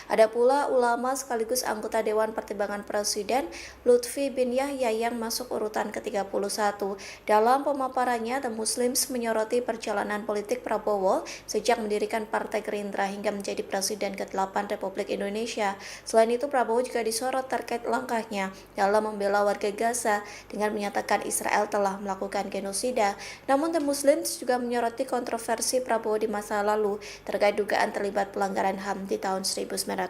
Ada pula ulama sekaligus anggota Dewan Pertimbangan Presiden Lutfi bin Yahya yang masuk urutan ke-31. Dalam pemaparannya, The Muslims menyoroti perjalanan politik Prabowo sejak mendirikan Partai Gerindra hingga menjadi Presiden ke-8 Republik Indonesia. Selain itu, Prabowo juga disorot terkait langkahnya dalam membela warga Gaza dengan menyatakan Israel telah melakukan genosida. Namun, The Muslims juga menyoroti kontroversi Prabowo di masa lalu terkait dugaan terlibat pelanggaran HAM di tahun 1998.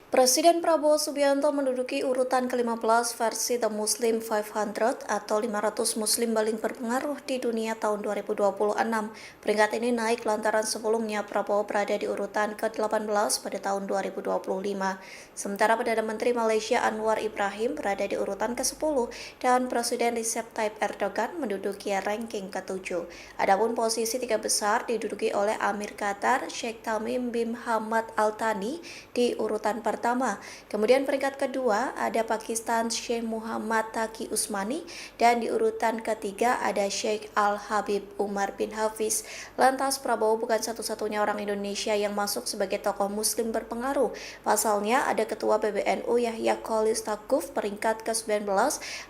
Presiden Prabowo Subianto menduduki urutan ke-15 versi The Muslim 500 atau 500 Muslim paling berpengaruh di dunia tahun 2026. Peringkat ini naik lantaran sebelumnya Prabowo berada di urutan ke-18 pada tahun 2025. Sementara Perdana Menteri Malaysia Anwar Ibrahim berada di urutan ke-10 dan Presiden Recep Tayyip Erdogan menduduki ranking ke-7. Adapun posisi tiga besar diduduki oleh Amir Qatar Sheikh Tamim bin Hamad Al Thani di urutan pertama. Kemudian peringkat kedua ada Pakistan Sheikh Muhammad Taqi Usmani dan di urutan ketiga ada Sheikh Al Habib Umar bin Hafiz. Lantas Prabowo bukan satu-satunya orang Indonesia yang masuk sebagai tokoh muslim berpengaruh. Pasalnya ada Ketua PBNU Yahya Khalil Stakuf peringkat ke-19,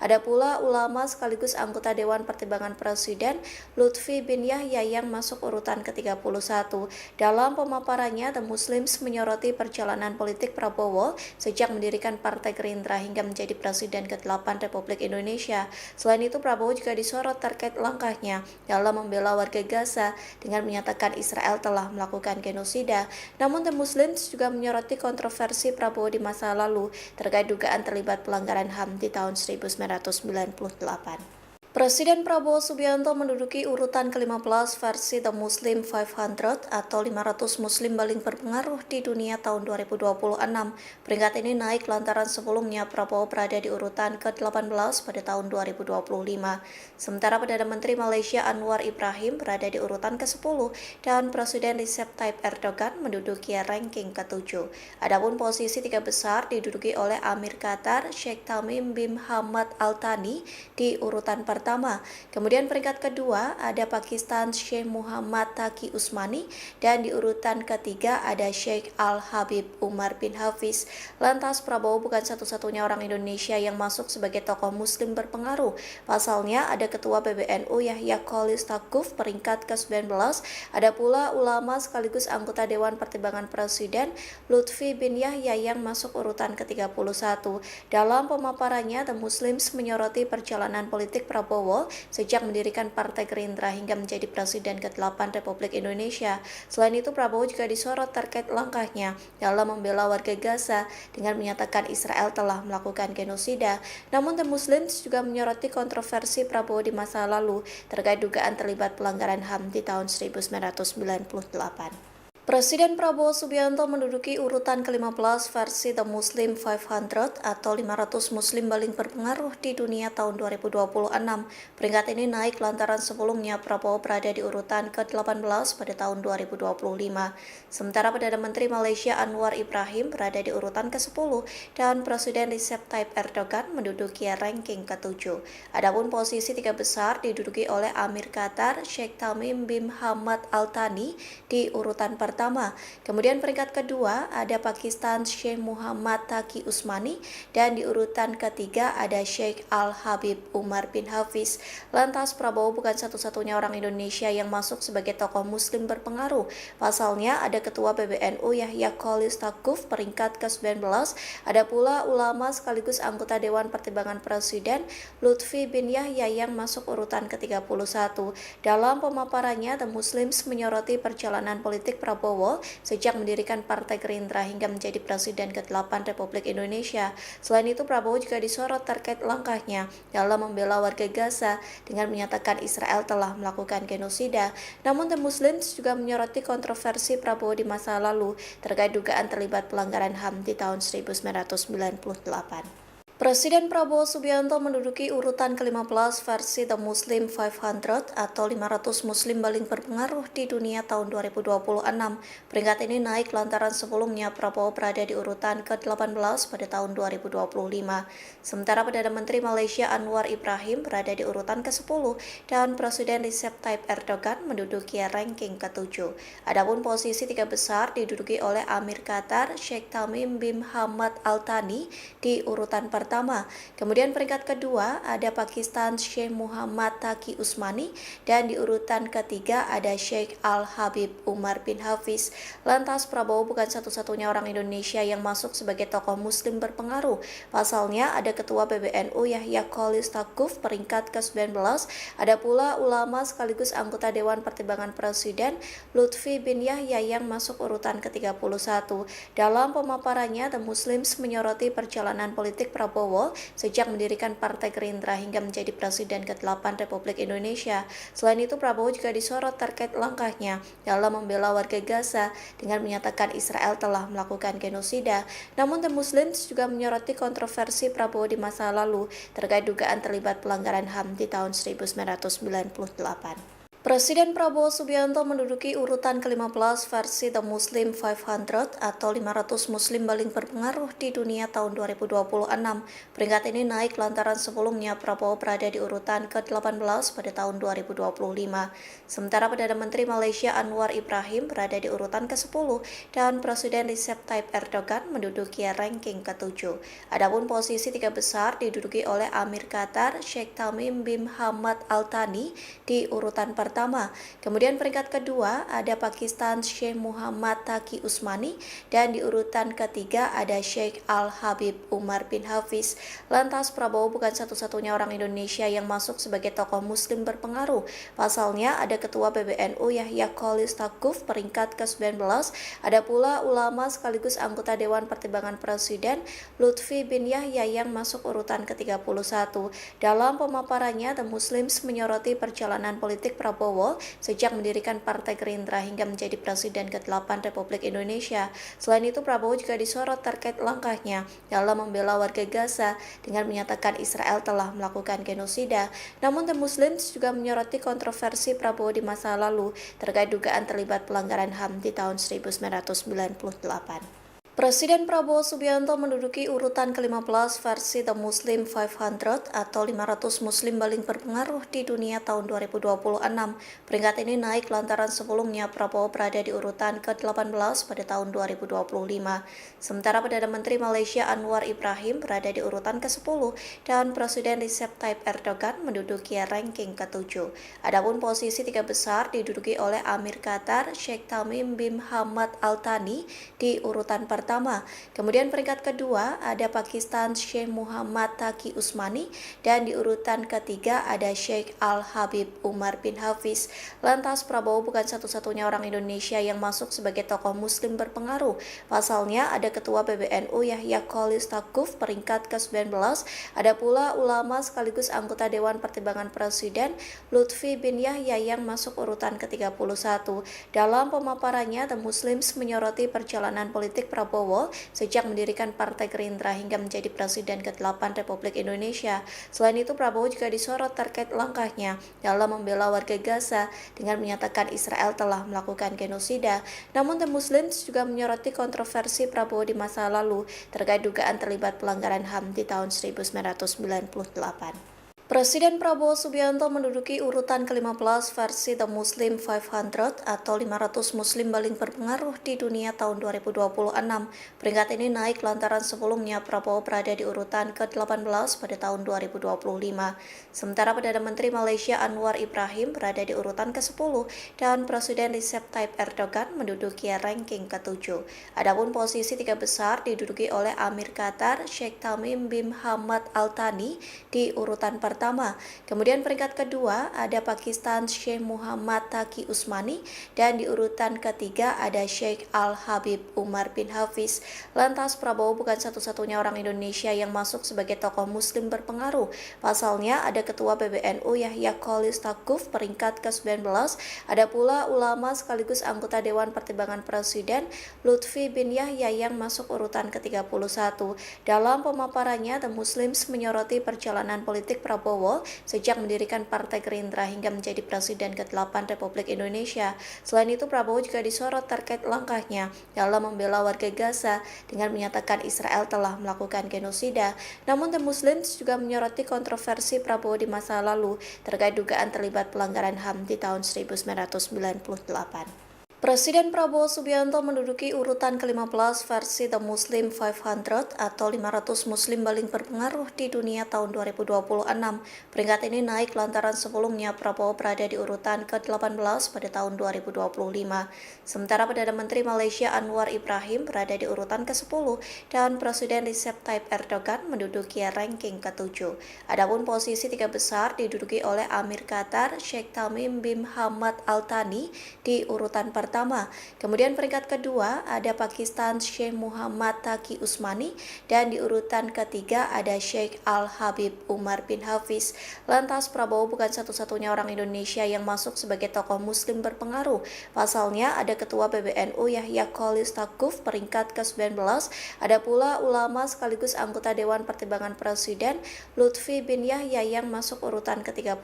ada pula ulama sekaligus anggota Dewan Pertimbangan Presiden Lutfi bin Yahya yang masuk urutan ke-31. Dalam pemaparannya, The Muslims menyoroti perjalanan politik Prabowo sejak mendirikan Partai Gerindra hingga menjadi Presiden ke-8 Republik Indonesia. Selain itu, Prabowo juga disorot terkait langkahnya dalam membela warga Gaza dengan menyatakan Israel telah melakukan genosida. Namun, The Muslims juga menyoroti kontroversi Prabowo di masa lalu terkait dugaan terlibat pelanggaran HAM di tahun 1998. Presiden Prabowo Subianto menduduki urutan ke-15 versi The Muslim 500 atau 500 Muslim paling berpengaruh di dunia tahun 2026. Peringkat ini naik lantaran sebelumnya Prabowo berada di urutan ke-18 pada tahun 2025. Sementara Perdana Menteri Malaysia Anwar Ibrahim berada di urutan ke-10 dan Presiden Recep Tayyip Erdogan menduduki ranking ke-7. Adapun posisi tiga besar diduduki oleh Amir Qatar Sheikh Tamim bin Hamad Al Thani di urutan pertama. Kemudian peringkat kedua ada Pakistan Sheikh Muhammad Taqi Usmani dan di urutan ketiga ada Sheikh Al Habib Umar bin Hafiz. Lantas Prabowo bukan satu-satunya orang Indonesia yang masuk sebagai tokoh muslim berpengaruh. Pasalnya ada Ketua PBNU Yahya Khalil Stakuf peringkat ke-19, ada pula ulama sekaligus anggota Dewan Pertimbangan Presiden Lutfi bin Yahya yang masuk urutan ke-31. Dalam pemaparannya, The Muslims menyoroti perjalanan politik Prabowo sejak mendirikan Partai Gerindra hingga menjadi Presiden ke-8 Republik Indonesia. Selain itu, Prabowo juga disorot terkait langkahnya dalam membela warga Gaza dengan menyatakan Israel telah melakukan genosida. Namun, The Muslims juga menyoroti kontroversi Prabowo di masa lalu terkait dugaan terlibat pelanggaran HAM di tahun 1998. Presiden Prabowo Subianto menduduki urutan ke-15 versi The Muslim 500 atau 500 Muslim paling berpengaruh di dunia tahun 2026. Peringkat ini naik lantaran sebelumnya Prabowo berada di urutan ke-18 pada tahun 2025. Sementara Perdana Menteri Malaysia Anwar Ibrahim berada di urutan ke-10 dan Presiden Recep Tayyip Erdogan menduduki ranking ke-7. Adapun posisi tiga besar diduduki oleh Amir Qatar Sheikh Tamim bin Hamad Al Thani di urutan pertama. Kemudian peringkat kedua ada Pakistan Sheikh Muhammad Taqi Usmani dan di urutan ketiga ada Sheikh Al Habib Umar bin Hafiz. Lantas Prabowo bukan satu-satunya orang Indonesia yang masuk sebagai tokoh muslim berpengaruh. Pasalnya ada Ketua PBNU Yahya Khalil Stakuf peringkat ke-19, ada pula ulama sekaligus anggota Dewan Pertimbangan Presiden Lutfi bin Yahya yang masuk urutan ke-31. Dalam pemaparannya, The Muslims menyoroti perjalanan politik Prabowo sejak mendirikan Partai Gerindra hingga menjadi Presiden ke-8 Republik Indonesia. Selain itu, Prabowo juga disorot terkait langkahnya dalam membela warga Gaza dengan menyatakan Israel telah melakukan genosida. Namun, The Muslims juga menyoroti kontroversi Prabowo di masa lalu terkait dugaan terlibat pelanggaran HAM di tahun 1998. Presiden Prabowo Subianto menduduki urutan ke-15 versi The Muslim 500 atau 500 Muslim paling berpengaruh di dunia tahun 2026. Peringkat ini naik lantaran sebelumnya Prabowo berada di urutan ke-18 pada tahun 2025. Sementara Perdana Menteri Malaysia Anwar Ibrahim berada di urutan ke-10 dan Presiden Recep Tayyip Erdogan menduduki ranking ke-7. Adapun posisi tiga besar diduduki oleh Amir Qatar, Sheikh Tamim bin Hamad Al Thani di urutan pertama. Kemudian peringkat kedua ada Pakistan Sheikh Muhammad Taqi Usmani dan di urutan ketiga ada Sheikh Al Habib Umar bin Hafiz. Lantas Prabowo bukan satu-satunya orang Indonesia yang masuk sebagai tokoh muslim berpengaruh. Pasalnya ada Ketua PBNU Yahya Khalil Stakuf peringkat ke-19, ada pula ulama sekaligus anggota Dewan Pertimbangan Presiden Lutfi bin Yahya yang masuk urutan ke-31. Dalam pemaparannya, The Muslims menyoroti perjalanan politik Prabowo sejak mendirikan Partai Gerindra hingga menjadi Presiden ke-8 Republik Indonesia. Selain itu, Prabowo juga disorot terkait langkahnya dalam membela warga Gaza dengan menyatakan Israel telah melakukan genosida. Namun, The Muslims juga menyoroti kontroversi Prabowo di masa lalu terkait dugaan terlibat pelanggaran HAM di tahun 1998. Presiden Prabowo Subianto menduduki urutan ke-15 versi The Muslim 500 atau 500 Muslim paling berpengaruh di dunia tahun 2026. Peringkat ini naik lantaran sebelumnya Prabowo berada di urutan ke-18 pada tahun 2025. Sementara Perdana Menteri Malaysia Anwar Ibrahim berada di urutan ke-10 dan Presiden Recep Tayyip Erdogan menduduki ranking ke-7. Adapun posisi tiga besar diduduki oleh Amir Qatar, Sheikh Tamim bin Hamad Al Thani di urutan pertama. Kemudian peringkat kedua ada Pakistan Sheikh Muhammad Taqi Usmani dan di urutan ketiga ada Sheikh Al Habib Umar bin Hafiz. Lantas Prabowo bukan satu-satunya orang Indonesia yang masuk sebagai tokoh muslim berpengaruh. Pasalnya ada Ketua PBNU Yahya Khalil Stakuf peringkat ke-19, ada pula ulama sekaligus anggota Dewan Pertimbangan Presiden Lutfi bin Yahya yang masuk urutan ke-31. Dalam pemaparannya, The Muslims menyoroti perjalanan politik Prabowo sejak mendirikan Partai Gerindra hingga menjadi Presiden ke-8 Republik Indonesia. Selain itu, Prabowo juga disorot terkait langkahnya dalam membela warga Gaza dengan menyatakan Israel telah melakukan genosida. Namun, The Muslims juga menyoroti kontroversi Prabowo di masa lalu terkait dugaan terlibat pelanggaran HAM di tahun 1998. Presiden Prabowo Subianto menduduki urutan ke-15 versi The Muslim 500 atau 500 Muslim paling berpengaruh di dunia tahun 2026. Peringkat ini naik lantaran sebelumnya Prabowo berada di urutan ke-18 pada tahun 2025. Sementara Perdana Menteri Malaysia Anwar Ibrahim berada di urutan ke-10 dan Presiden Recep Tayyip Erdogan menduduki ranking ke-7. Adapun posisi tiga besar diduduki oleh Amir Qatar, Sheikh Tamim bin Hamad Al Thani di urutan pertama. Kemudian peringkat kedua ada Pakistan Sheikh Muhammad Taqi Usmani dan di urutan ketiga ada Sheikh Al Habib Umar bin Hafiz. Lantas Prabowo bukan satu-satunya orang Indonesia yang masuk sebagai tokoh muslim berpengaruh. Pasalnya ada Ketua PBNU Yahya Khalil Stakuf peringkat ke-19, ada pula ulama sekaligus anggota Dewan Pertimbangan Presiden Lutfi bin Yahya yang masuk urutan ke-31. Dalam pemaparannya, The Muslims menyoroti perjalanan politik Prabowo sejak mendirikan Partai Gerindra hingga menjadi Presiden ke-8 Republik Indonesia. Selain itu, Prabowo juga disorot terkait langkahnya dalam membela warga Gaza dengan menyatakan Israel telah melakukan genosida. Namun, The Muslims juga menyoroti kontroversi Prabowo di masa lalu terkait dugaan terlibat pelanggaran HAM di tahun 1998. Presiden Prabowo Subianto menduduki urutan ke-15 versi The Muslim 500 atau 500 Muslim paling berpengaruh di dunia tahun 2026. Peringkat ini naik lantaran sebelumnya Prabowo berada di urutan ke-18 pada tahun 2025. Sementara Perdana Menteri Malaysia Anwar Ibrahim berada di urutan ke-10 dan Presiden Recep Tayyip Erdogan menduduki ranking ke-7. Adapun posisi tiga besar diduduki oleh Amir Qatar, Sheikh Tamim bin Hamad Al Thani di urutan pertama. pertama. Kemudian peringkat kedua ada Pakistan Sheikh Muhammad Taqi Usmani dan di urutan ketiga ada Sheikh Al-Habib Umar bin Hafiz. Lantas Prabowo bukan satu-satunya orang Indonesia yang masuk sebagai tokoh muslim berpengaruh. Pasalnya ada Ketua PBNU Yahya Khalil Stakuf peringkat ke-19, ada pula ulama sekaligus anggota Dewan Pertimbangan Presiden Lutfi bin Yahya yang masuk urutan ke-31. Dalam pemaparannya, The Muslims menyoroti perjalanan politik Prabowo sejak mendirikan Partai Gerindra hingga menjadi Presiden ke-8 Republik Indonesia. Selain itu, Prabowo juga disorot terkait langkahnya dalam membela warga Gaza dengan menyatakan Israel telah melakukan genosida. Namun, The Muslims juga menyoroti kontroversi Prabowo di masa lalu terkait dugaan terlibat pelanggaran HAM di tahun 1998. Presiden Prabowo Subianto menduduki urutan ke-15 versi The Muslim 500 atau 500 muslim paling berpengaruh di dunia tahun 2026. Peringkat ini naik lantaran sebelumnya Prabowo berada di urutan ke-18 pada tahun 2025. Sementara Perdana Menteri Malaysia Anwar Ibrahim berada di urutan ke-10 dan Presiden Recep Tayyip Erdogan menduduki ranking ke-7. Adapun posisi tiga besar diduduki oleh Amir Qatar Sheikh Tamim bin Hamad Al Thani di urutan pertama. Kemudian peringkat kedua ada Pakistan Sheikh Muhammad Taqi Usmani dan di urutan ketiga ada Sheikh Al-Habib Umar bin Hafiz. Lantas Prabowo bukan satu-satunya orang Indonesia yang masuk sebagai tokoh muslim berpengaruh. Pasalnya ada Ketua PBNU Yahya Khalil Stakuf peringkat ke-19, ada pula ulama sekaligus anggota Dewan Pertimbangan Presiden Lutfi bin Yahya yang masuk urutan ke-31.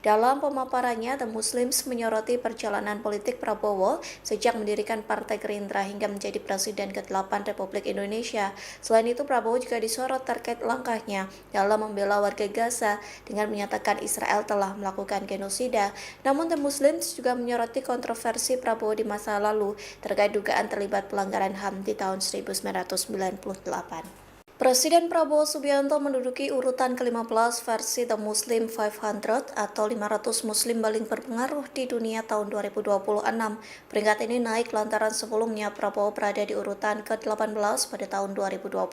Dalam pemaparannya, The Muslims menyoroti perjalanan politik Prabowo sejak mendirikan Partai Gerindra hingga menjadi Presiden ke-8 Republik Indonesia. Selain itu, Prabowo juga disorot terkait langkahnya dalam membela warga Gaza dengan menyatakan Israel telah melakukan genosida. Namun, The Muslims juga menyoroti kontroversi Prabowo di masa lalu terkait dugaan terlibat pelanggaran HAM di tahun 1998. Presiden Prabowo Subianto menduduki urutan ke-15 versi The Muslim 500 atau 500 muslim paling berpengaruh di dunia tahun 2026. Peringkat ini naik lantaran sebelumnya Prabowo berada di urutan ke-18 pada tahun 2025.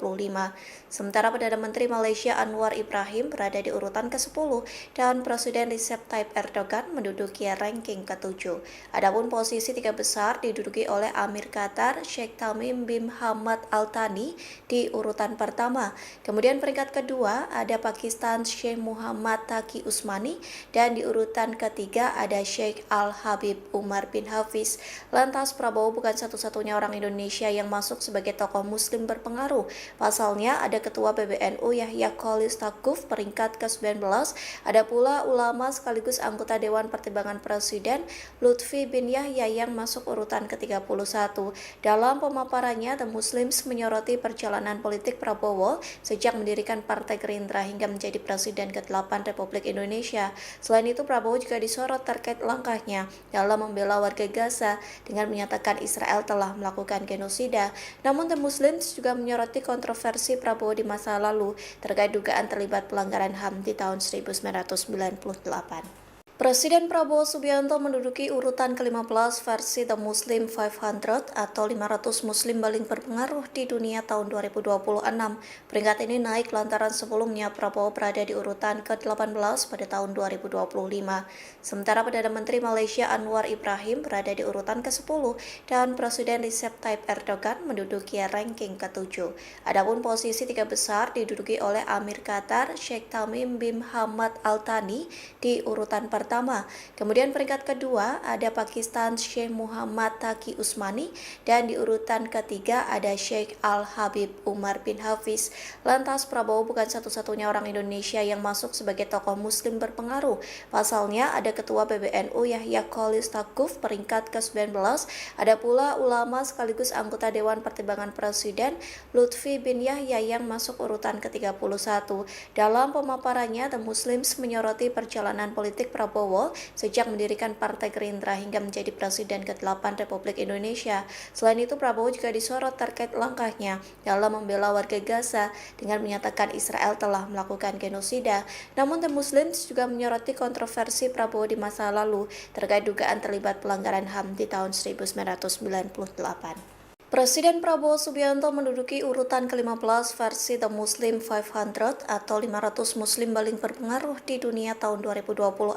Sementara Perdana Menteri Malaysia Anwar Ibrahim berada di urutan ke-10 dan Presiden Recep Tayyip Erdogan menduduki ranking ke-7. Adapun posisi tiga besar diduduki oleh Amir Qatar Sheikh Tamim bin Hamad Al Thani di urutan pertama. Kemudian peringkat kedua ada Pakistan Sheikh Muhammad Taqi Usmani dan di urutan ketiga ada Sheikh Al-Habib Umar bin Hafiz. Lantas Prabowo bukan satu-satunya orang Indonesia yang masuk sebagai tokoh muslim berpengaruh. Pasalnya ada Ketua PBNU Yahya Khalil Stakuf peringkat ke-19, ada pula ulama sekaligus anggota Dewan Pertimbangan Presiden Lutfi bin Yahya yang masuk urutan ke-31. Dalam pemaparannya, The Muslims menyoroti perjalanan politik Prabowo sejak mendirikan Partai Gerindra hingga menjadi Presiden ke-8 Republik Indonesia. Selain itu, Prabowo juga disorot terkait langkahnya dalam membela warga Gaza dengan menyatakan Israel telah melakukan genosida. Namun, The Muslims juga menyoroti kontroversi Prabowo di masa lalu terkait dugaan terlibat pelanggaran HAM di tahun 1998. Presiden Prabowo Subianto menduduki urutan ke-15 versi The Muslim 500 atau 500 muslim paling berpengaruh di dunia tahun 2026. Peringkat ini naik lantaran sebelumnya Prabowo berada di urutan ke-18 pada tahun 2025. Sementara Perdana Menteri Malaysia Anwar Ibrahim berada di urutan ke-10 dan Presiden Recep Tayyip Erdogan menduduki ranking ke-7. Adapun posisi tiga besar diduduki oleh Amir Qatar Sheikh Tamim bin Hamad Al Thani di urutan pertama. Kemudian peringkat kedua ada Pakistan Sheikh Muhammad Taqi Usmani dan di urutan ketiga ada Sheikh Al-Habib Umar bin Hafiz. Lantas Prabowo bukan satu-satunya orang Indonesia yang masuk sebagai tokoh muslim berpengaruh. Pasalnya ada Ketua PBNU Yahya Khalil Stakuf peringkat ke-19, ada pula ulama sekaligus anggota Dewan Pertimbangan Presiden Lutfi bin Yahya yang masuk urutan ke-31. Dalam pemaparannya, The Muslims menyoroti perjalanan politik Prabowo sejak mendirikan Partai Gerindra hingga menjadi Presiden ke-8 Republik Indonesia. Selain itu, Prabowo juga disorot terkait langkahnya dalam membela warga Gaza dengan menyatakan Israel telah melakukan genosida. Namun, The Muslims juga menyoroti kontroversi Prabowo di masa lalu terkait dugaan terlibat pelanggaran HAM di tahun 1998. Presiden Prabowo Subianto menduduki urutan ke-15 versi The Muslim 500 atau 500 Muslim paling berpengaruh di dunia tahun 2026.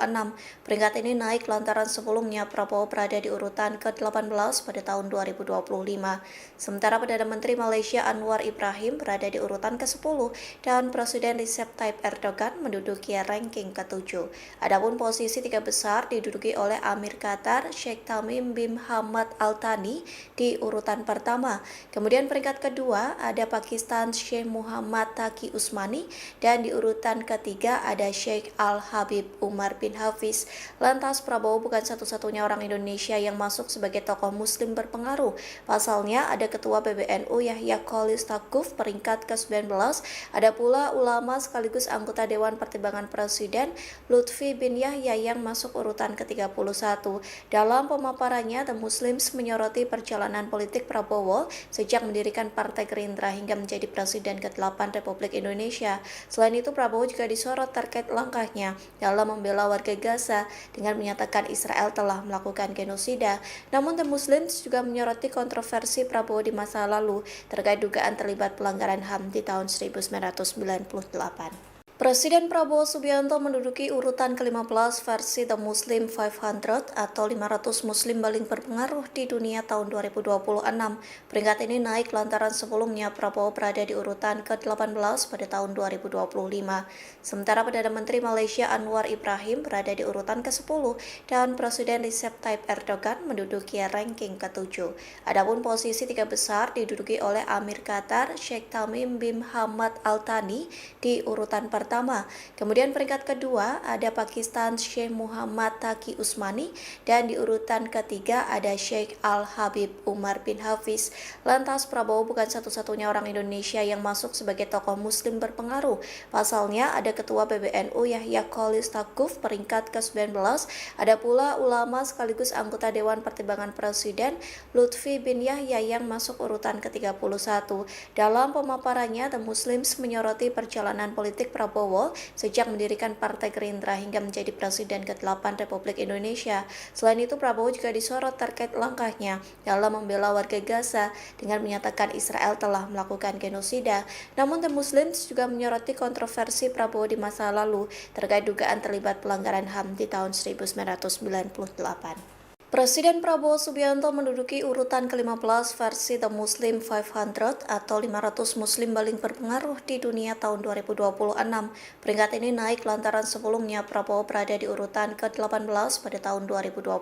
Peringkat ini naik lantaran sebelumnya Prabowo berada di urutan ke-18 pada tahun 2025. Sementara Perdana Menteri Malaysia Anwar Ibrahim berada di urutan ke-10 dan Presiden Recep Tayyip Erdogan menduduki ranking ke-7. Adapun posisi tiga besar diduduki oleh Amir Qatar, Sheikh Tamim bin Hamad Al Thani di urutan pertama. Kemudian peringkat kedua ada Pakistan Sheikh Muhammad Taqi Usmani dan di urutan ketiga ada Sheikh Al Habib Umar bin Hafiz. Lantas Prabowo bukan satu-satunya orang Indonesia yang masuk sebagai tokoh muslim berpengaruh. Pasalnya ada Ketua PBNU Yahya Khalil Stakuf peringkat ke-19, ada pula ulama sekaligus anggota Dewan Pertimbangan Presiden Lutfi bin Yahya yang masuk urutan ke-31. Dalam pemaparannya, The Muslims menyoroti perjalanan politik Prabowo sejak mendirikan Partai Gerindra hingga menjadi Presiden ke-8 Republik Indonesia. Selain itu, Prabowo juga disorot terkait langkahnya dalam membela warga Gaza dengan menyatakan Israel telah melakukan genosida. Namun, The Muslims juga menyoroti kontroversi Prabowo di masa lalu terkait dugaan terlibat pelanggaran HAM di tahun 1998. Presiden Prabowo Subianto menduduki urutan ke-15 versi The Muslim 500 atau 500 Muslim paling berpengaruh di dunia tahun 2026. Peringkat ini naik lantaran sebelumnya Prabowo berada di urutan ke-18 pada tahun 2025. Sementara Perdana Menteri Malaysia Anwar Ibrahim berada di urutan ke-10 dan Presiden Recep Tayyip Erdogan menduduki ranking ke-7. Adapun posisi tiga besar diduduki oleh Amir Qatar, Sheikh Tamim bin Hamad Al Thani di urutan pertama. Kemudian peringkat kedua ada Pakistan Sheikh Muhammad Taqi Usmani dan di urutan ketiga ada Sheikh Al Habib Umar bin Hafiz. Lantas Prabowo bukan satu-satunya orang Indonesia yang masuk sebagai tokoh muslim berpengaruh. Pasalnya ada Ketua PBNU Yahya Khalil Stakuf peringkat ke-19, ada pula ulama sekaligus anggota Dewan Pertimbangan Presiden Lutfi bin Yahya yang masuk urutan ke-31. Dalam pemaparannya, The Muslims menyoroti perjalanan politik Prabowo sejak mendirikan Partai Gerindra hingga menjadi Presiden ke-8 Republik Indonesia. Selain itu, Prabowo juga disorot terkait langkahnya dalam membela warga Gaza dengan menyatakan Israel telah melakukan genosida. Namun, The Muslims juga menyoroti kontroversi Prabowo di masa lalu terkait dugaan terlibat pelanggaran HAM di tahun 1998. Presiden Prabowo Subianto menduduki urutan ke-15 versi The Muslim 500 atau 500 Muslim paling berpengaruh di dunia tahun 2026. Peringkat ini naik lantaran sebelumnya Prabowo berada di urutan ke-18 pada tahun 2025.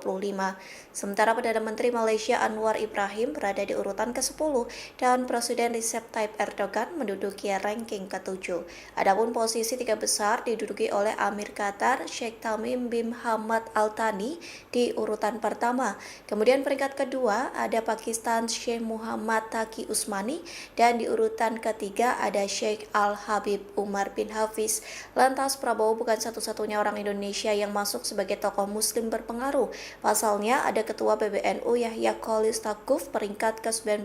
Sementara Perdana Menteri Malaysia Anwar Ibrahim berada di urutan ke-10 dan Presiden Recep Tayyip Erdogan menduduki ranking ke-7. Adapun posisi tiga besar diduduki oleh Amir Qatar, Sheikh Tamim bin Hamad Al Thani di urutan pertama. Kemudian peringkat kedua ada Pakistan Sheikh Muhammad Taqi Usmani dan di urutan ketiga ada Sheikh Al Habib Umar bin Hafiz. Lantas Prabowo bukan satu-satunya orang Indonesia yang masuk sebagai tokoh muslim berpengaruh. Pasalnya ada Ketua PBNU Yahya Khalil Stakuf peringkat ke-19,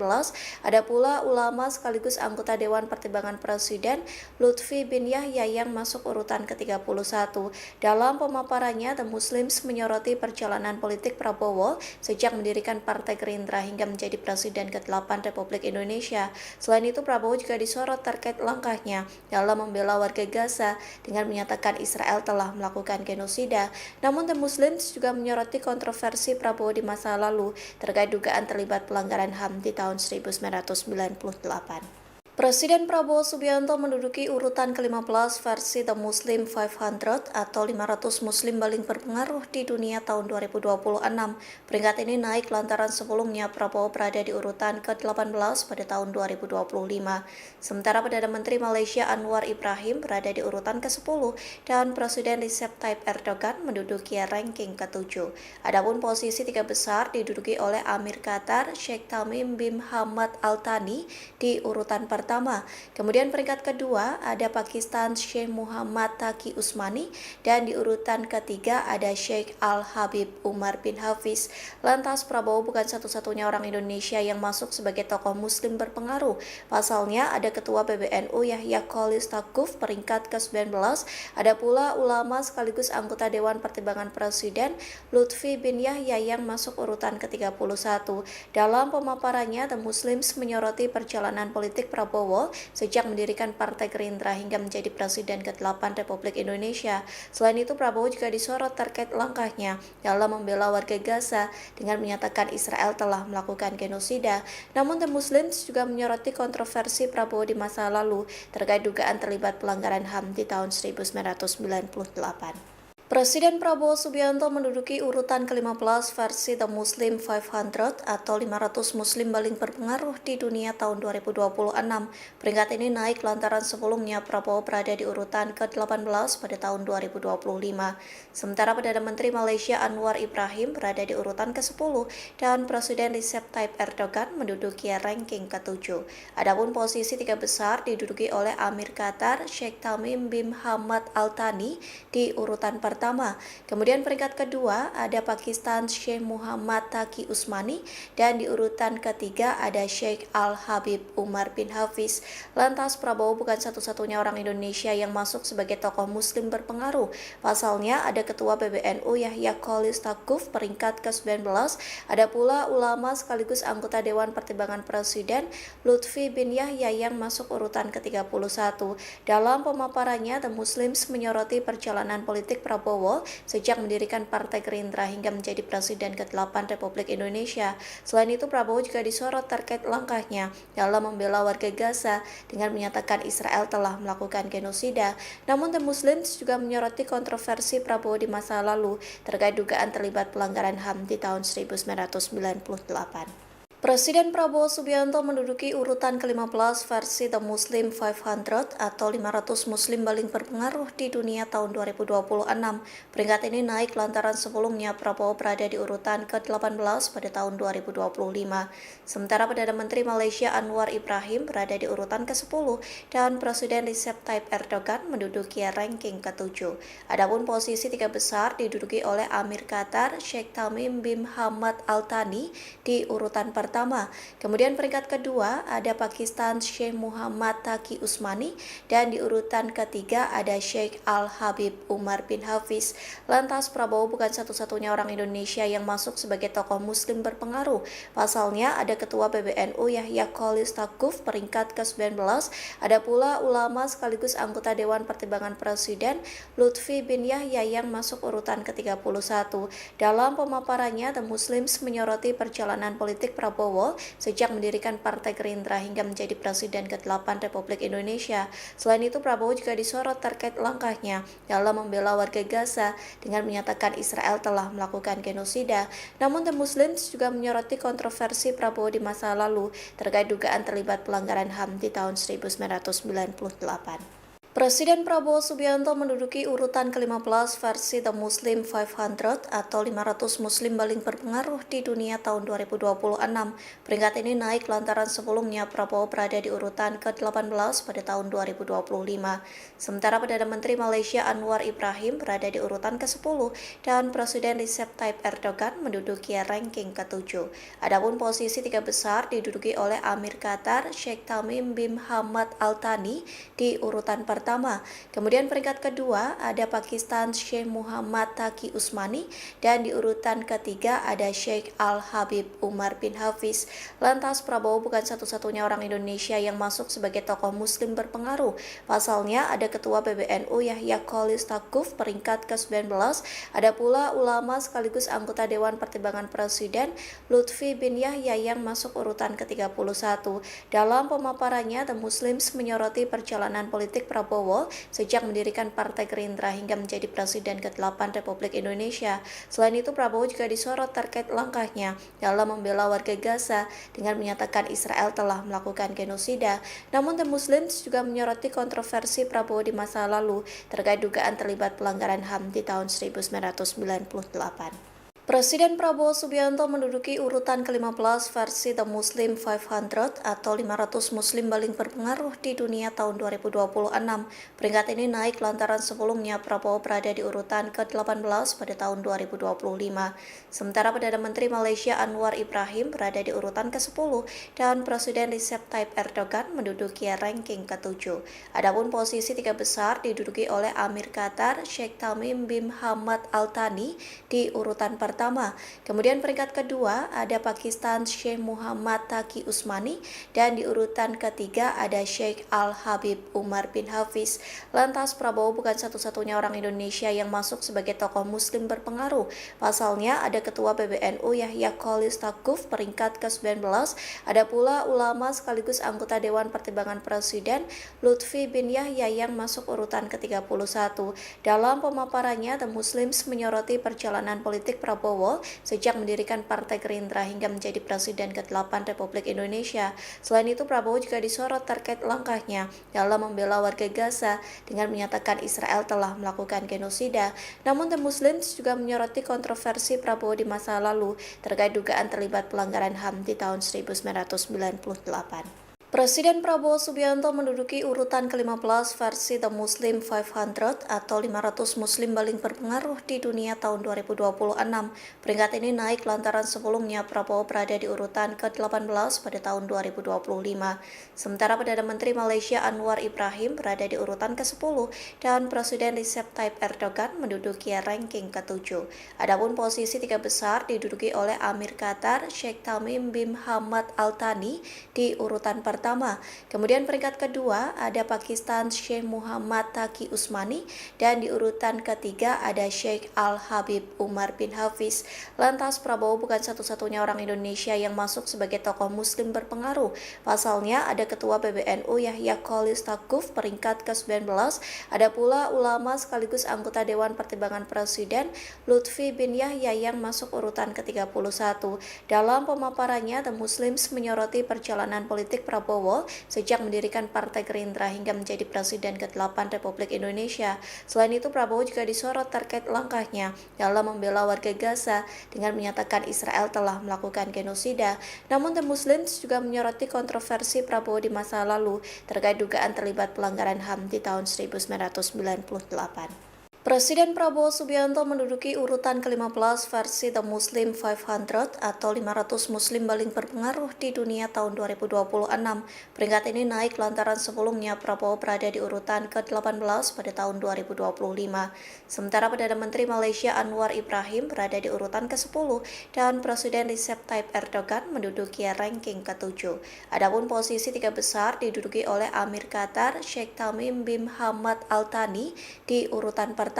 ada pula ulama sekaligus anggota Dewan Pertimbangan Presiden Lutfi bin Yahya yang masuk urutan ke-31. Dalam pemaparannya, The Muslims menyoroti perjalanan politik Prabowo sejak mendirikan Partai Gerindra hingga menjadi Presiden ke-8 Republik Indonesia. Selain itu, Prabowo juga disorot terkait langkahnya dalam membela warga Gaza dengan menyatakan Israel telah melakukan genosida. Namun, The Muslims juga menyoroti kontroversi Prabowo di masa lalu terkait dugaan terlibat pelanggaran HAM di tahun 1998. Presiden Prabowo Subianto menduduki urutan ke-15 versi The Muslim 500 atau 500 Muslim paling berpengaruh di dunia tahun 2026. Peringkat ini naik lantaran sebelumnya Prabowo berada di urutan ke-18 pada tahun 2025. Sementara Perdana Menteri Malaysia Anwar Ibrahim berada di urutan ke-10 dan Presiden Recep Tayyip Erdogan menduduki ranking ke-7. Adapun posisi tiga besar diduduki oleh Amir Qatar, Sheikh Tamim bin Hamad Al Thani di urutan pertama. pertama. Kemudian peringkat kedua ada Pakistan Sheikh Muhammad Taqi Usmani dan di urutan ketiga ada Sheikh Al-Habib Umar bin Hafiz. Lantas Prabowo bukan satu-satunya orang Indonesia yang masuk sebagai tokoh muslim berpengaruh. Pasalnya ada Ketua PBNU Yahya Khalil Stakuf peringkat ke-19, ada pula ulama sekaligus anggota Dewan Pertimbangan Presiden Lutfi bin Yahya yang masuk urutan ke-31. Dalam pemaparannya, The Muslims menyoroti perjalanan politik Prabowo sejak mendirikan Partai Gerindra hingga menjadi Presiden ke-8 Republik Indonesia. Selain itu, Prabowo juga disorot terkait langkahnya dalam membela warga Gaza dengan menyatakan Israel telah melakukan genosida. Namun, The Muslims juga menyoroti kontroversi Prabowo di masa lalu terkait dugaan terlibat pelanggaran HAM di tahun 1998. Presiden Prabowo Subianto menduduki urutan ke-15 versi The Muslim 500 atau 500 muslim paling berpengaruh di dunia tahun 2026. Peringkat ini naik lantaran sebelumnya Prabowo berada di urutan ke-18 pada tahun 2025. Sementara Perdana Menteri Malaysia Anwar Ibrahim berada di urutan ke-10 dan Presiden Recep Tayyip Erdogan menduduki ranking ke-7. Adapun posisi tiga besar diduduki oleh Amir Qatar Sheikh Tamim bin Hamad Al Thani di urutan pertama. Kemudian peringkat kedua ada Pakistan Sheikh Muhammad Taqi Usmani dan di urutan ketiga ada Sheikh Al-Habib Umar bin Hafiz. Lantas Prabowo bukan satu-satunya orang Indonesia yang masuk sebagai tokoh muslim berpengaruh. Pasalnya ada Ketua PBNU Yahya Khalil Stakuf peringkat ke-19, ada pula ulama sekaligus anggota Dewan Pertimbangan Presiden Lutfi bin Yahya yang masuk urutan ke-31. Dalam pemaparannya, The Muslims menyoroti perjalanan politik Prabowo sejak mendirikan Partai Gerindra hingga menjadi Presiden ke-8 Republik Indonesia. Selain itu, Prabowo juga disorot terkait langkahnya dalam membela warga Gaza dengan menyatakan Israel telah melakukan genosida. Namun, The Muslims juga menyoroti kontroversi Prabowo di masa lalu terkait dugaan terlibat pelanggaran HAM di tahun 1998. Presiden Prabowo Subianto menduduki urutan ke-15 versi The Muslim 500 atau 500 muslim paling berpengaruh di dunia tahun 2026. Peringkat ini naik lantaran sebelumnya Prabowo berada di urutan ke-18 pada tahun 2025. Sementara Perdana Menteri Malaysia Anwar Ibrahim berada di urutan ke-10 dan Presiden Recep Tayyip Erdogan menduduki ranking ke-7. Adapun posisi tiga besar diduduki oleh Amir Qatar Sheikh Tamim bin Hamad Al Thani di urutan pertama. Kemudian peringkat kedua ada Pakistan Sheikh Muhammad Taqi Usmani dan di urutan ketiga ada Sheikh Al-Habib Umar bin Hafiz. Lantas Prabowo bukan satu-satunya orang Indonesia yang masuk sebagai tokoh muslim berpengaruh. Pasalnya ada Ketua PBNU Yahya Khalil Stakuf peringkat ke-19, ada pula ulama sekaligus anggota Dewan Pertimbangan Presiden Lutfi bin Yahya yang masuk urutan ke-31. Dalam pemaparannya, The Muslims menyoroti perjalanan politik Prabowo sejak mendirikan Partai Gerindra hingga menjadi Presiden ke-8 Republik Indonesia. Selain itu, Prabowo juga disorot terkait langkahnya dalam membela warga Gaza dengan menyatakan Israel telah melakukan genosida. Namun, The Muslims juga menyoroti kontroversi Prabowo di masa lalu terkait dugaan terlibat pelanggaran HAM di tahun 1998. Presiden Prabowo Subianto menduduki urutan ke-15 versi The Muslim 500 atau 500 muslim paling berpengaruh di dunia tahun 2026. Peringkat ini naik lantaran sebelumnya Prabowo berada di urutan ke-18 pada tahun 2025. Sementara Perdana Menteri Malaysia Anwar Ibrahim berada di urutan ke-10 dan Presiden Recep Tayyip Erdogan menduduki ranking ke-7. Adapun posisi tiga besar diduduki oleh Amir Qatar Sheikh Tamim bin Hamad Al Thani di urutan pertama. Kemudian peringkat kedua ada Pakistan Sheikh Muhammad Taqi Usmani dan di urutan ketiga ada Sheikh Al-Habib Umar bin Hafiz. Lantas Prabowo bukan satu-satunya orang Indonesia yang masuk sebagai tokoh muslim berpengaruh. Pasalnya ada Ketua PBNU Yahya Khalil Stakuf peringkat ke-19, ada pula ulama sekaligus anggota Dewan Pertimbangan Presiden Lutfi bin Yahya yang masuk urutan ke-31. Dalam pemaparannya, The Muslims menyoroti perjalanan politik Prabowo sejak mendirikan Partai Gerindra hingga menjadi Presiden ke-8 Republik Indonesia. Selain itu, Prabowo juga disorot terkait langkahnya dalam membela warga Gaza dengan menyatakan Israel telah melakukan genosida. Namun, The Muslims juga menyoroti kontroversi Prabowo di masa lalu terkait dugaan terlibat pelanggaran HAM di tahun 1998. Presiden Prabowo Subianto menduduki urutan ke-15 versi The Muslim 500 atau 500 Muslim paling berpengaruh di dunia tahun 2026. Peringkat ini naik lantaran sebelumnya Prabowo berada di urutan ke-18 pada tahun 2025. Sementara Perdana Menteri Malaysia Anwar Ibrahim berada di urutan ke-10 dan Presiden Recep Tayyip Erdogan menduduki ranking ke-7. Adapun posisi tiga besar diduduki oleh Amir Qatar, Sheikh Tamim bin Hamad Al Thani di urutan pertama. Kemudian peringkat kedua ada Pakistan Sheikh Muhammad Taqi Usmani dan di urutan ketiga ada Sheikh Al Habib Umar bin Hafiz. Lantas Prabowo bukan satu-satunya orang Indonesia yang masuk sebagai tokoh muslim berpengaruh. Pasalnya ada Ketua PBNU Yahya Khalil Stakuf peringkat ke-19, ada pula ulama sekaligus anggota Dewan Pertimbangan Presiden Lutfi bin Yahya yang masuk urutan ke-31. Dalam pemaparannya, The Muslims menyoroti perjalanan politik Prabowo sejak mendirikan Partai Gerindra hingga menjadi Presiden ke-8 Republik Indonesia. Selain itu, Prabowo juga disorot terkait langkahnya dalam membela warga Gaza dengan menyatakan Israel telah melakukan genosida. Namun, The Muslims juga menyoroti kontroversi Prabowo di masa lalu terkait dugaan terlibat pelanggaran HAM di tahun 1998. Presiden Prabowo Subianto menduduki urutan ke-15 versi The Muslim 500 atau 500 Muslim paling berpengaruh di dunia tahun 2026. Peringkat ini naik lantaran sebelumnya Prabowo berada di urutan ke-18 pada tahun 2025. Sementara Perdana Menteri Malaysia Anwar Ibrahim berada di urutan ke-10 dan Presiden Recep Tayyip Erdogan menduduki ranking ke-7. Adapun posisi tiga besar diduduki oleh Amir Qatar, Sheikh Tamim bin Hamad Al Thani di urutan pertama. Kemudian peringkat kedua ada Pakistan Sheikh Muhammad Taqi Usmani dan di urutan ketiga ada Sheikh Al Habib Umar bin Hafiz. Lantas Prabowo bukan satu-satunya orang Indonesia yang masuk sebagai tokoh muslim berpengaruh. Pasalnya ada Ketua PBNU Yahya Khalil Stakuf peringkat ke-19, ada pula ulama sekaligus anggota Dewan Pertimbangan Presiden Lutfi bin Yahya yang masuk urutan ke-31. Dalam pemaparannya, The Muslims menyoroti perjalanan politik Prabowo sejak mendirikan Partai Gerindra hingga menjadi Presiden ke-8 Republik Indonesia. Selain itu, Prabowo juga disorot terkait langkahnya dalam membela warga Gaza dengan menyatakan Israel telah melakukan genosida. Namun, The Muslims juga menyoroti kontroversi Prabowo di masa lalu terkait dugaan terlibat pelanggaran HAM di tahun 1998. Presiden Prabowo Subianto menduduki urutan ke-15 versi The Muslim 500 atau 500 Muslim paling berpengaruh di dunia tahun 2026. Peringkat ini naik lantaran sebelumnya Prabowo berada di urutan ke-18 pada tahun 2025. Sementara Perdana Menteri Malaysia Anwar Ibrahim berada di urutan ke-10 dan Presiden Recep Tayyip Erdogan menduduki ranking ke-7. Adapun posisi tiga besar diduduki oleh Amir Qatar, Sheikh Tamim bin Hamad Al Thani di urutan pertama.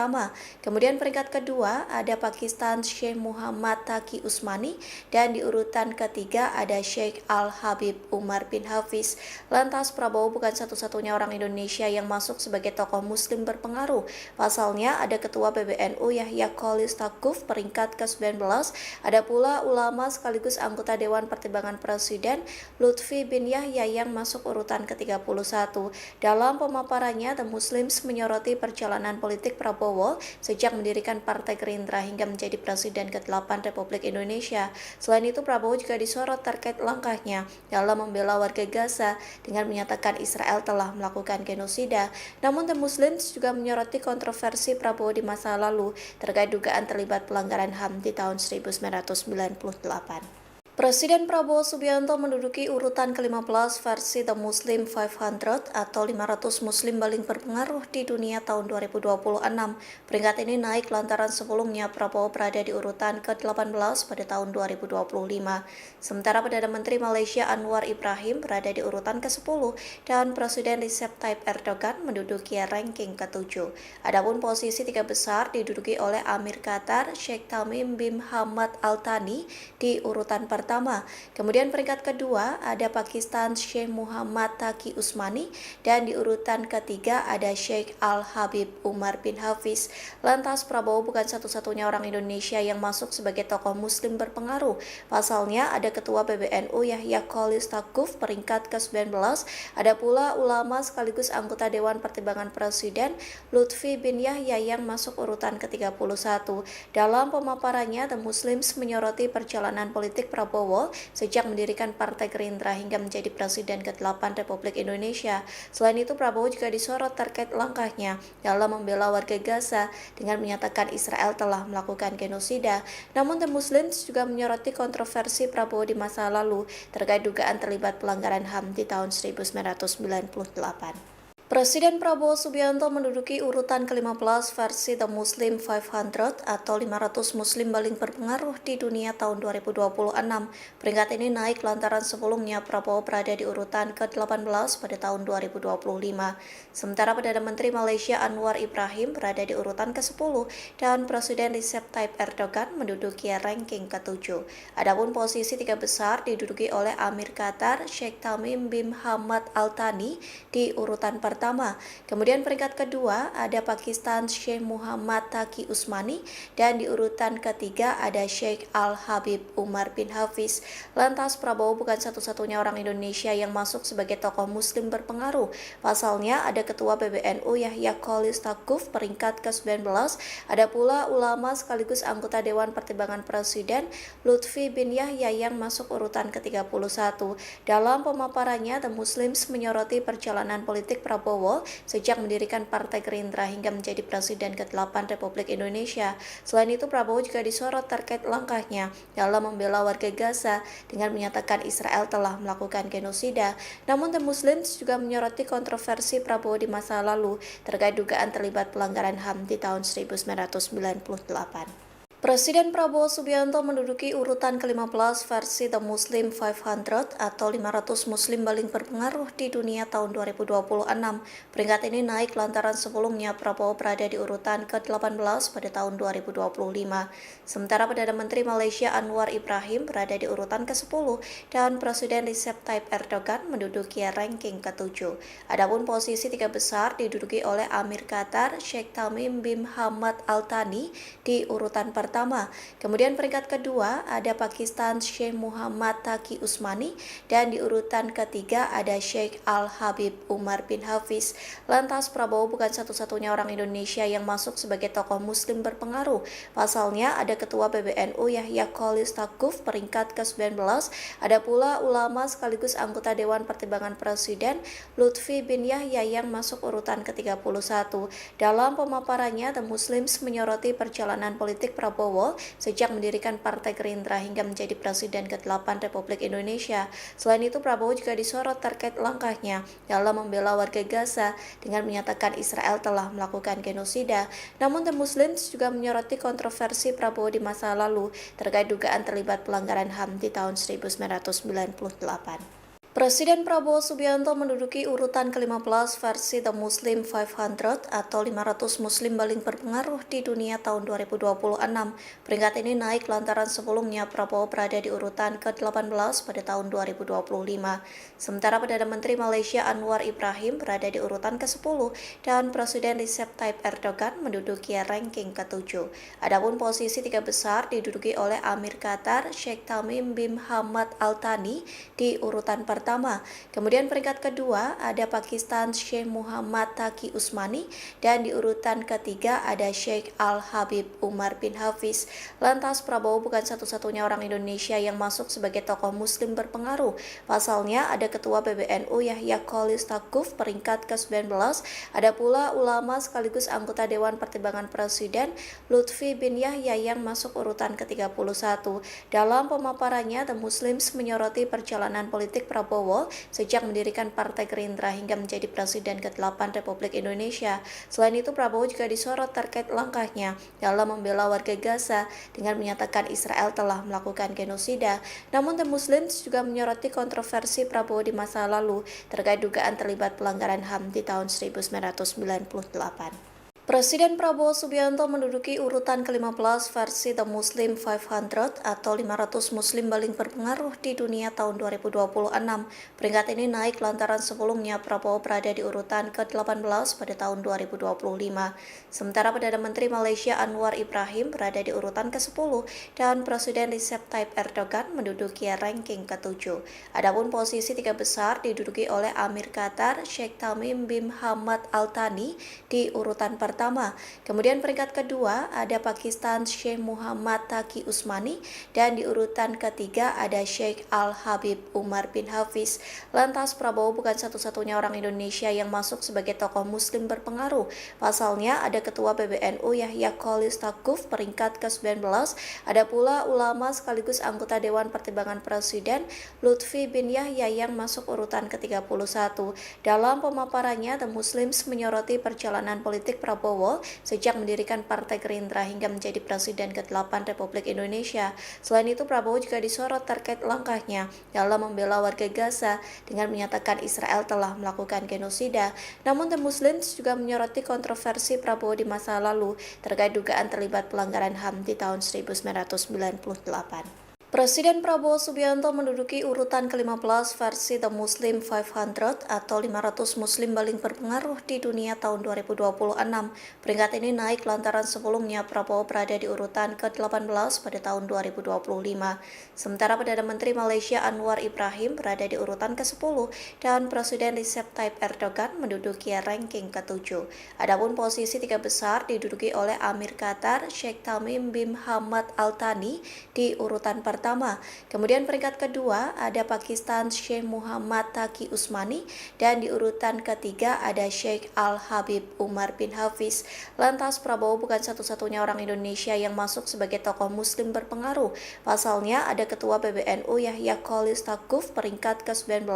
Kemudian peringkat kedua ada Pakistan Sheikh Muhammad Taqi Usmani dan di urutan ketiga ada Sheikh Al Habib Umar bin Hafiz. Lantas Prabowo bukan satu-satunya orang Indonesia yang masuk sebagai tokoh muslim berpengaruh. Pasalnya ada Ketua PBNU Yahya Khalil Stakuf peringkat ke-19, ada pula ulama sekaligus anggota Dewan Pertimbangan Presiden Lutfi bin Yahya yang masuk urutan ke-31. Dalam pemaparannya, The Muslims menyoroti perjalanan politik Prabowo sejak mendirikan Partai Gerindra hingga menjadi Presiden ke-8 Republik Indonesia. Selain itu, Prabowo juga disorot terkait langkahnya dalam membela warga Gaza dengan menyatakan Israel telah melakukan genosida. Namun, The Muslims juga menyoroti kontroversi Prabowo di masa lalu terkait dugaan terlibat pelanggaran HAM di tahun 1998. Presiden Prabowo Subianto menduduki urutan ke-15 versi The Muslim 500 atau 500 Muslim paling berpengaruh di dunia tahun 2026. Peringkat ini naik lantaran sebelumnya Prabowo berada di urutan ke-18 pada tahun 2025. Sementara Perdana Menteri Malaysia Anwar Ibrahim berada di urutan ke-10 dan Presiden Recep Tayyip Erdogan menduduki ranking ke-7. Adapun posisi tiga besar diduduki oleh Amir Qatar, Sheikh Tamim bin Hamad Al Thani di urutan pertama. pertama. Kemudian peringkat kedua ada Pakistan Sheikh Muhammad Taqi Usmani dan di urutan ketiga ada Sheikh Al-Habib Umar bin Hafiz. Lantas Prabowo bukan satu-satunya orang Indonesia yang masuk sebagai tokoh muslim berpengaruh. Pasalnya ada Ketua PBNU Yahya Khalil Stakuf peringkat ke-19, ada pula ulama sekaligus anggota Dewan Pertimbangan Presiden Lutfi bin Yahya yang masuk urutan ke-31. Dalam pemaparannya, The Muslims menyoroti perjalanan politik Prabowo sejak mendirikan Partai Gerindra hingga menjadi Presiden ke-8 Republik Indonesia. Selain itu, Prabowo juga disorot terkait langkahnya dalam membela warga Gaza dengan menyatakan Israel telah melakukan genosida. Namun, The Muslims juga menyoroti kontroversi Prabowo di masa lalu terkait dugaan terlibat pelanggaran HAM di tahun 1998. Presiden Prabowo Subianto menduduki urutan ke-15 versi The Muslim 500 atau 500 muslim paling berpengaruh di dunia tahun 2026. Peringkat ini naik lantaran sebelumnya Prabowo berada di urutan ke-18 pada tahun 2025. Sementara Perdana Menteri Malaysia Anwar Ibrahim berada di urutan ke-10 dan Presiden Recep Tayyip Erdogan menduduki ranking ke-7. Adapun posisi tiga besar diduduki oleh Amir Qatar Sheikh Tamim bin Hamad Al Thani di urutan pertama. Kemudian peringkat kedua ada Pakistan Sheikh Muhammad Taqi Usmani dan di urutan ketiga ada Sheikh Al-Habib Umar bin Hafiz. Lantas Prabowo bukan satu-satunya orang Indonesia yang masuk sebagai tokoh muslim berpengaruh. Pasalnya ada Ketua PBNU Yahya Khalil Stakuf peringkat ke-19, ada pula ulama sekaligus anggota Dewan Pertimbangan Presiden Lutfi bin Yahya yang masuk urutan ke-31. Dalam pemaparannya, The Muslims menyoroti perjalanan politik Prabowo sejak mendirikan Partai Gerindra hingga menjadi Presiden ke-8 Republik Indonesia. Selain itu, Prabowo juga disorot terkait langkahnya dalam membela warga Gaza dengan menyatakan Israel telah melakukan genosida. Namun, The Muslims juga menyoroti kontroversi Prabowo di masa lalu terkait dugaan terlibat pelanggaran HAM di tahun 1998. Presiden Prabowo Subianto menduduki urutan ke-15 versi The Muslim 500 atau 500 muslim paling berpengaruh di dunia tahun 2026. Peringkat ini naik lantaran sebelumnya Prabowo berada di urutan ke-18 pada tahun 2025. Sementara Perdana Menteri Malaysia Anwar Ibrahim berada di urutan ke-10 dan Presiden Recep Tayyip Erdogan menduduki ranking ke-7. Adapun posisi tiga besar diduduki oleh Amir Qatar Sheikh Tamim bin Hamad Al Thani di urutan pertama. Kemudian peringkat kedua ada Pakistan Sheikh Muhammad Taqi Usmani dan di urutan ketiga ada Sheikh Al-Habib Umar bin Hafiz. Lantas Prabowo bukan satu-satunya orang Indonesia yang masuk sebagai tokoh muslim berpengaruh. Pasalnya ada Ketua PBNU Yahya Khalil Stakuf peringkat ke-19, ada pula ulama sekaligus anggota Dewan Pertimbangan Presiden Lutfi bin Yahya yang masuk urutan ke-31. Dalam pemaparannya, The Muslims menyoroti perjalanan politik Prabowo sejak mendirikan Partai Gerindra hingga menjadi Presiden ke-8 Republik Indonesia. Selain itu, Prabowo juga disorot terkait langkahnya dalam membela warga Gaza dengan menyatakan Israel telah melakukan genosida. Namun, The Muslims juga menyoroti kontroversi Prabowo di masa lalu terkait dugaan terlibat pelanggaran HAM di tahun 1998. Presiden Prabowo Subianto menduduki urutan ke-15 versi The Muslim 500 atau 500 muslim paling berpengaruh di dunia tahun 2026. Peringkat ini naik lantaran sebelumnya Prabowo berada di urutan ke-18 pada tahun 2025. Sementara Perdana Menteri Malaysia Anwar Ibrahim berada di urutan ke-10 dan Presiden Recep Tayyip Erdogan menduduki ranking ke-7. Adapun posisi tiga besar diduduki oleh Amir Qatar Sheikh Tamim bin Hamad Al Thani di urutan pertama. Kemudian peringkat kedua ada Pakistan Sheikh Muhammad Taqi Usmani dan di urutan ketiga ada Sheikh Al-Habib Umar bin Hafiz. Lantas Prabowo bukan satu-satunya orang Indonesia yang masuk sebagai tokoh muslim berpengaruh. Pasalnya ada Ketua PBNU Yahya Khalil Stakuf peringkat ke-19, ada pula ulama sekaligus anggota Dewan Pertimbangan Presiden Lutfi bin Yahya yang masuk urutan ke-31. Dalam pemaparannya, The Muslims menyoroti perjalanan politik Prabowo sejak mendirikan Partai Gerindra hingga menjadi Presiden ke-8 Republik Indonesia. Selain itu, Prabowo juga disorot terkait langkahnya dalam membela warga Gaza dengan menyatakan Israel telah melakukan genosida. Namun, The Muslims juga menyoroti kontroversi Prabowo di masa lalu terkait dugaan terlibat pelanggaran HAM di tahun 1998. Presiden Prabowo Subianto menduduki urutan ke-15 versi The Muslim 500 atau 500 Muslim paling berpengaruh di dunia tahun 2026. Peringkat ini naik lantaran sebelumnya Prabowo berada di urutan ke-18 pada tahun 2025. Sementara Perdana Menteri Malaysia Anwar Ibrahim berada di urutan ke-10 dan Presiden Recep Tayyip Erdogan menduduki ranking ke-7. Adapun posisi tiga besar diduduki oleh Amir Qatar, Sheikh Tamim bin Hamad Al Thani di urutan pertama. Kemudian peringkat kedua ada Pakistan Sheikh Muhammad Taqi Usmani dan di urutan ketiga ada Sheikh Al Habib Umar bin Hafiz. Lantas Prabowo bukan satu-satunya orang Indonesia yang masuk sebagai tokoh muslim berpengaruh. Pasalnya ada Ketua PBNU Yahya Khalil Stakuf peringkat ke-19, ada pula ulama sekaligus anggota Dewan Pertimbangan Presiden Lutfi bin Yahya yang masuk urutan ke-31. Dalam pemaparannya, The Muslims menyoroti perjalanan politik Prabowo sejak mendirikan Partai Gerindra hingga menjadi Presiden ke-8 Republik Indonesia. Selain itu, Prabowo juga disorot terkait langkahnya dalam membela warga Gaza dengan menyatakan Israel telah melakukan genosida. Namun, The Muslims juga menyoroti kontroversi Prabowo di masa lalu terkait dugaan terlibat pelanggaran HAM di tahun 1998. Presiden Prabowo Subianto menduduki urutan ke-15 versi The Muslim 500 atau 500 Muslim paling berpengaruh di dunia tahun 2026. Peringkat ini naik lantaran sebelumnya Prabowo berada di urutan ke-18 pada tahun 2025. Sementara Perdana Menteri Malaysia Anwar Ibrahim berada di urutan ke-10 dan Presiden Recep Tayyip Erdogan menduduki ranking ke-7. Adapun posisi tiga besar diduduki oleh Amir Qatar, Sheikh Tamim bin Hamad Al Thani di urutan pertama. Kemudian peringkat kedua ada Pakistan Sheikh Muhammad Taqi Usmani dan di urutan ketiga ada Sheikh Al Habib Umar bin Hafiz. Lantas Prabowo bukan satu-satunya orang Indonesia yang masuk sebagai tokoh muslim berpengaruh. Pasalnya ada Ketua PBNU Yahya Khalil Stakuf peringkat ke-19,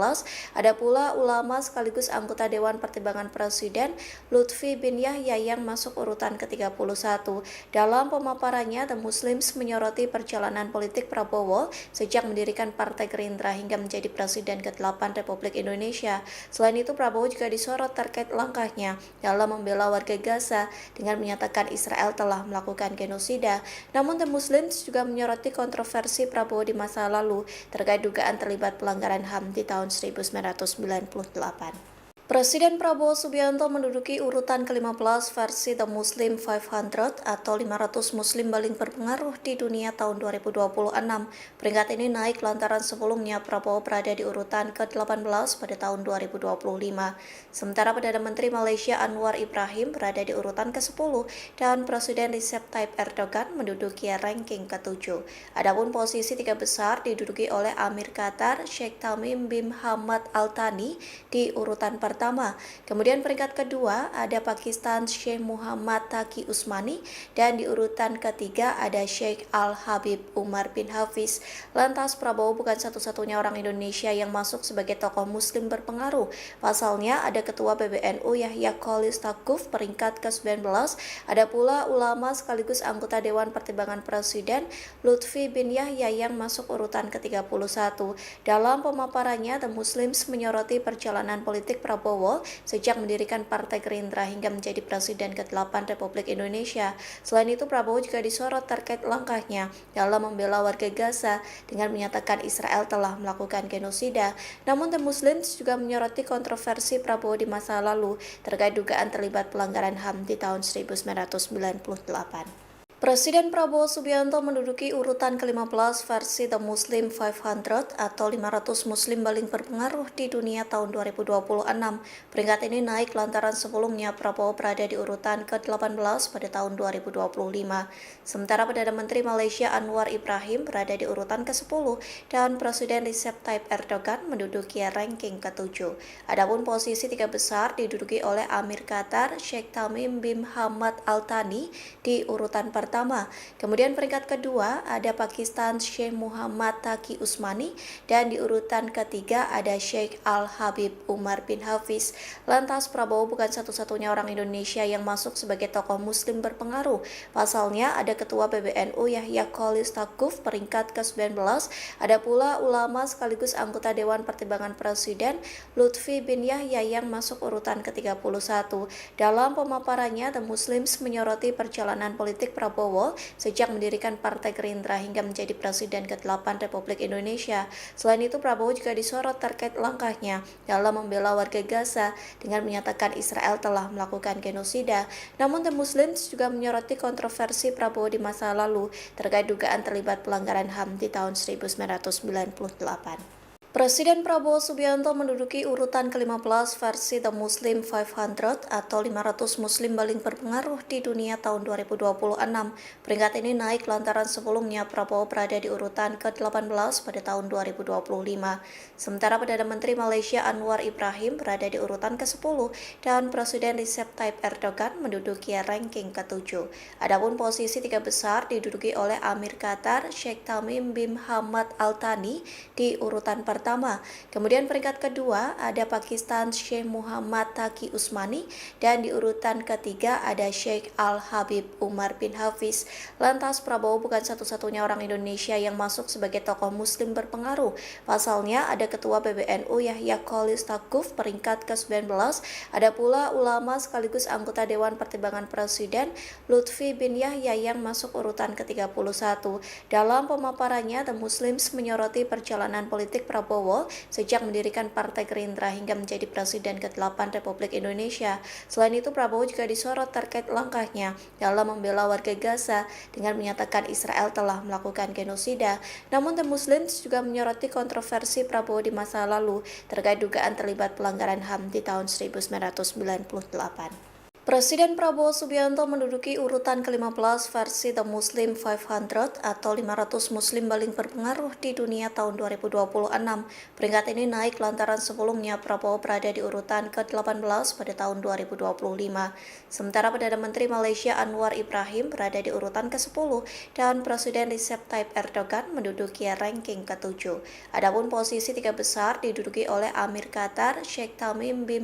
ada pula ulama sekaligus anggota Dewan Pertimbangan Presiden Lutfi bin Yahya yang masuk urutan ke-31. Dalam pemaparannya, The Muslims menyoroti perjalanan politik Prabowo sejak mendirikan Partai Gerindra hingga menjadi Presiden ke-8 Republik Indonesia. Selain itu, Prabowo juga disorot terkait langkahnya dalam membela warga Gaza dengan menyatakan Israel telah melakukan genosida. Namun, The Muslims juga menyoroti kontroversi Prabowo di masa lalu terkait dugaan terlibat pelanggaran HAM di tahun 1998. Presiden Prabowo Subianto menduduki urutan ke-15 versi The Muslim 500 atau 500 Muslim paling berpengaruh di dunia tahun 2026. Peringkat ini naik lantaran sebelumnya Prabowo berada di urutan ke-18 pada tahun 2025. Sementara Perdana Menteri Malaysia Anwar Ibrahim berada di urutan ke-10 dan Presiden Recep Tayyip Erdogan menduduki ranking ke-7. Adapun posisi tiga besar diduduki oleh Amir Qatar, Sheikh Tamim bin Hamad Al Thani di urutan pertama. Kemudian peringkat kedua ada Pakistan Sheikh Muhammad Taqi Usmani dan di urutan ketiga ada Sheikh Al Habib Umar bin Hafiz. Lantas Prabowo bukan satu-satunya orang Indonesia yang masuk sebagai tokoh muslim berpengaruh. Pasalnya ada Ketua PBNU Yahya Khalil Stakuf peringkat ke-19, ada pula ulama sekaligus anggota Dewan Pertimbangan Presiden Lutfi bin Yahya yang masuk urutan ke-31. Dalam pemaparannya, The Muslims menyoroti perjalanan politik Prabowo sejak mendirikan Partai Gerindra hingga menjadi Presiden ke-8 Republik Indonesia. Selain itu, Prabowo juga disorot terkait langkahnya dalam membela warga Gaza dengan menyatakan Israel telah melakukan genosida. Namun, The Muslims juga menyoroti kontroversi Prabowo di masa lalu terkait dugaan terlibat pelanggaran HAM di tahun 1998. Presiden Prabowo Subianto menduduki urutan ke-15 versi The Muslim 500 atau 500 Muslim paling berpengaruh di dunia tahun 2026. Peringkat ini naik lantaran sebelumnya Prabowo berada di urutan ke-18 pada tahun 2025. Sementara Perdana Menteri Malaysia Anwar Ibrahim berada di urutan ke-10 dan Presiden Recep Tayyip Erdogan menduduki ranking ke-7. Adapun posisi tiga besar diduduki oleh Amir Qatar, Sheikh Tamim bin Hamad Al Thani di urutan pertama. pertama. Kemudian peringkat kedua ada Pakistan Sheikh Muhammad Taqi Usmani dan di urutan ketiga ada Sheikh Al-Habib Umar bin Hafiz. Lantas Prabowo bukan satu-satunya orang Indonesia yang masuk sebagai tokoh muslim berpengaruh. Pasalnya ada Ketua PBNU Yahya Khalil Stakuf peringkat ke-19, ada pula ulama sekaligus anggota Dewan Pertimbangan Presiden Lutfi bin Yahya yang masuk urutan ke-31. Dalam pemaparannya, The Muslims menyoroti perjalanan politik Prabowo sejak mendirikan Partai Gerindra hingga menjadi Presiden ke-8 Republik Indonesia. Selain itu, Prabowo juga disorot terkait langkahnya dalam membela warga Gaza dengan menyatakan Israel telah melakukan genosida. Namun, The Muslims juga menyoroti kontroversi Prabowo di masa lalu terkait dugaan terlibat pelanggaran HAM di tahun 1998. Presiden Prabowo Subianto menduduki urutan ke-15 versi The Muslim 500 atau 500 muslim paling berpengaruh di dunia tahun 2026. Peringkat ini naik lantaran sebelumnya Prabowo berada di urutan ke-18 pada tahun 2025. Sementara Perdana Menteri Malaysia Anwar Ibrahim berada di urutan ke-10 dan Presiden Recep Tayyip Erdogan menduduki ranking ke-7. Adapun posisi tiga besar diduduki oleh Amir Qatar Sheikh Tamim bin Hamad Al Thani di urutan pertama. Kemudian peringkat kedua ada Pakistan Sheikh Muhammad Taqi Usmani dan di urutan ketiga ada Sheikh Al-Habib Umar bin Hafiz. Lantas Prabowo bukan satu-satunya orang Indonesia yang masuk sebagai tokoh muslim berpengaruh. Pasalnya ada Ketua PBNU Yahya Khalil Stakuf peringkat ke-19, ada pula ulama sekaligus anggota Dewan Pertimbangan Presiden Lutfi bin Yahya yang masuk urutan ke-31. Dalam pemaparannya, The Muslims menyoroti perjalanan politik Prabowo sejak mendirikan Partai Gerindra hingga menjadi Presiden ke-8 Republik Indonesia. Selain itu, Prabowo juga disorot terkait langkahnya dalam membela warga Gaza dengan menyatakan Israel telah melakukan genosida. Namun, The Muslims juga menyoroti kontroversi Prabowo di masa lalu terkait dugaan terlibat pelanggaran HAM di tahun 1998. Presiden Prabowo Subianto menduduki urutan ke-15 versi The Muslim 500 atau 500 muslim paling berpengaruh di dunia tahun 2026. Peringkat ini naik lantaran sebelumnya Prabowo berada di urutan ke-18 pada tahun 2025. Sementara Perdana Menteri Malaysia Anwar Ibrahim berada di urutan ke-10 dan Presiden Recep Tayyip Erdogan menduduki ranking ke-7. Adapun posisi tiga besar diduduki oleh Amir Qatar Sheikh Tamim bin